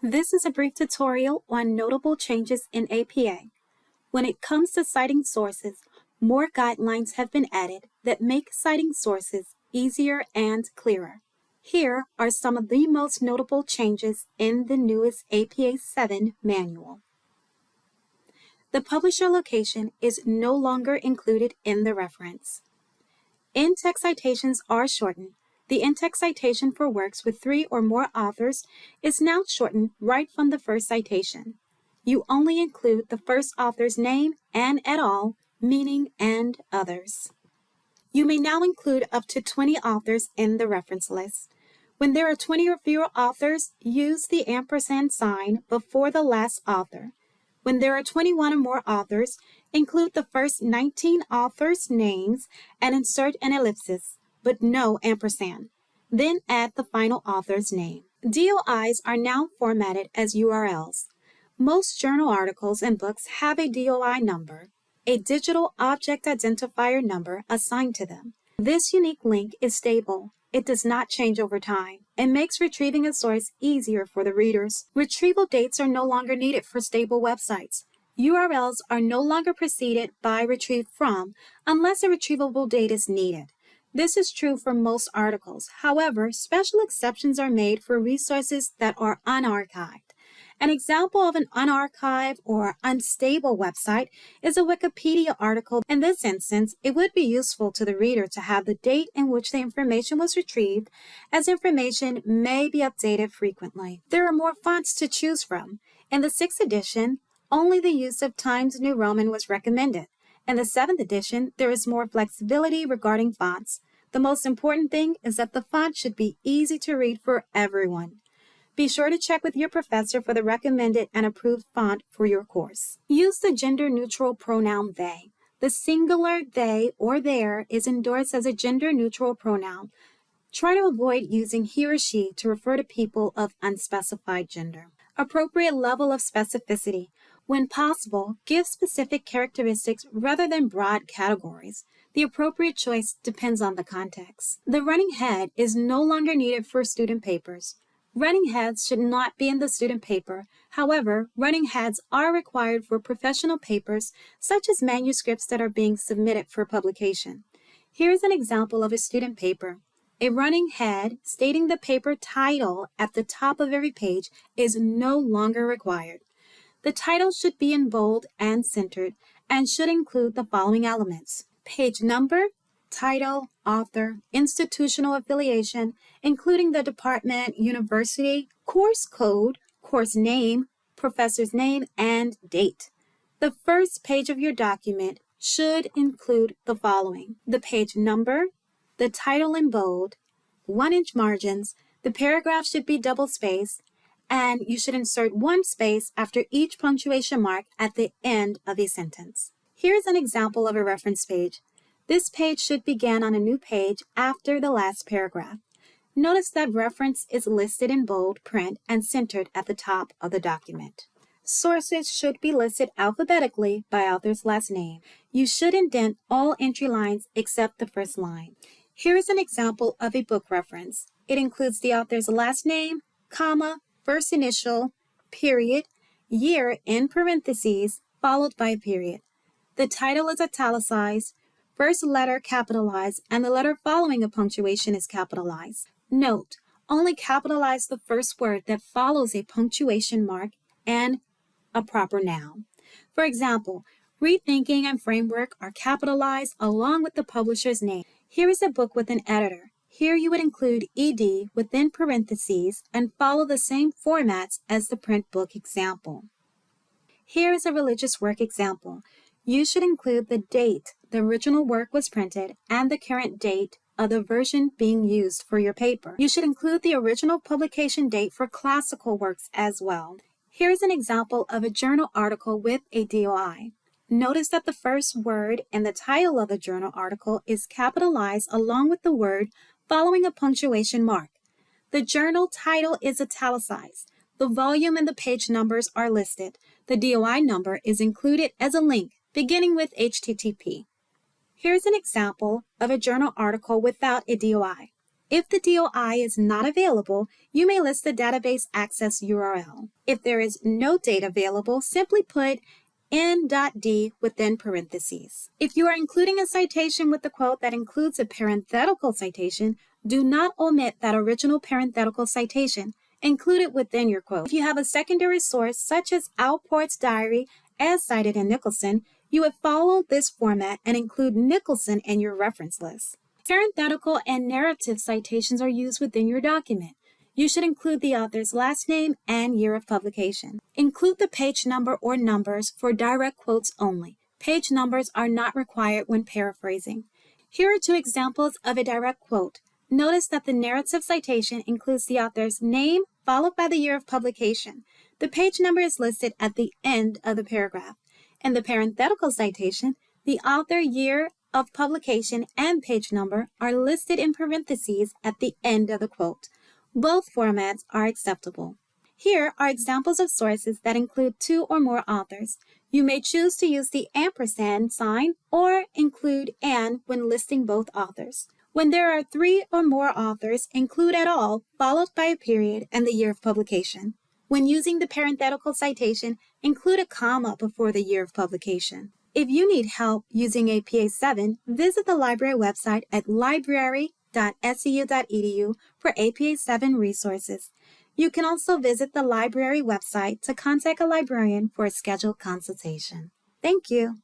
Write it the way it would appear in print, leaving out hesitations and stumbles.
This is a brief tutorial on notable changes in APA. When it comes to citing sources, more guidelines have been added that make citing sources easier and clearer. Here are some of the most notable changes in the newest APA 7 manual. The publisher location is no longer included in the reference. In-text citations are shortened. The in-text citation for works with 3 or more authors is now shortened right from the first citation. You only include the first author's name and et al., meaning and others. You may now include up to 20 authors in the reference list. When there are 20 or fewer authors, use the ampersand sign before the last author. When there are 21 or more authors, include the first 19 authors' names and insert an ellipsis, but no ampersand. Then add the final author's name. DOIs are now formatted as URLs. Most journal articles and books have a DOI number, a digital object identifier number assigned to them. This unique link is stable. It does not change over time and makes retrieving a source easier for the readers. Retrieval dates are no longer needed for stable websites. URLs are no longer preceded by retrieved from unless a retrievable date is needed. This is true for most articles. However, special exceptions are made for resources that are unarchived. An example of an unarchived or unstable website is a Wikipedia article. In this instance, it would be useful to the reader to have the date in which the information was retrieved, as information may be updated frequently. There are more fonts to choose from. In the 6th edition, only the use of Times New Roman was recommended. In the 7th edition, there is more flexibility regarding fonts. The most important thing is that the font should be easy to read for everyone. Be sure to check with your professor for the recommended and approved font for your course. Use the gender-neutral pronoun they. The singular they or their is endorsed as a gender-neutral pronoun. Try to avoid using he or she to refer to people of unspecified gender. Appropriate level of specificity. When possible, give specific characteristics rather than broad categories. The appropriate choice depends on the context. The running head is no longer needed for student papers. Running heads should not be in the student paper. However, running heads are required for professional papers, such as manuscripts that are being submitted for publication. Here is an example of a student paper. A running head stating the paper title at the top of every page is no longer required. The title should be in bold and centered and should include the following elements: page number, title, author, institutional affiliation, including the department, university, course code, course name, professor's name, and date. The first page of your document should include the following: the page number, the title in bold, 1-inch margins, the paragraph should be double-spaced, and you should insert 1 space after each punctuation mark at the end of a sentence. Here's an example of a reference page. This page should begin on a new page after the last paragraph. Notice that reference is listed in bold print and centered at the top of the document. Sources should be listed alphabetically by author's last name. You should indent all entry lines except the first line. Here is an example of a book reference. It includes the author's last name, comma, first initial, period, year in parentheses, followed by a period. The title is italicized, first letter capitalized, and the letter following a punctuation is capitalized. Note, only capitalize the first word that follows a punctuation mark and a proper noun. For example, Rethinking and Framework are capitalized along with the publisher's name. Here is a book with an editor. Here you would include ed within parentheses and follow the same formats as the print book example. Here is a religious work example. You should include the date the original work was printed and the current date of the version being used for your paper. You should include the original publication date for classical works as well. Here is an example of a journal article with a DOI. Notice that the first word in the title of the journal article is capitalized along with the word following a punctuation mark. The journal title is italicized. The volume and the page numbers are listed. The DOI number is included as a link beginning with HTTP. Here's an example of a journal article without a DOI. If the DOI is not available, you may list the database access URL. If there is no date available, simply put n.d within parentheses. If you are including a citation with the quote that includes a parenthetical citation, do not omit that original parenthetical citation. Include it within your quote. If you have a secondary source, such as Alport's diary as cited in Nicholson, you would follow this format and include Nicholson in your reference list. Parenthetical and narrative citations are used within your document. You should include the author's last name and year of publication. Include the page number or numbers for direct quotes only. Page numbers are not required when paraphrasing. Here are two examples of a direct quote. Notice that the narrative citation includes the author's name followed by the year of publication. The page number is listed at the end of the paragraph. In the parenthetical citation, the author, year of publication, and page number are listed in parentheses at the end of the quote. Both formats are acceptable. Here are examples of sources that include two or more authors. You may choose to use the ampersand sign or include "and" when listing both authors. When there are three or more authors, include "at all" followed by a period and the year of publication. When using the parenthetical citation, include a comma before the year of publication. If you need help using APA 7, visit the library website at library.scu.edu for APA 7 resources. You can also visit the library website to contact a librarian for a scheduled consultation. Thank you.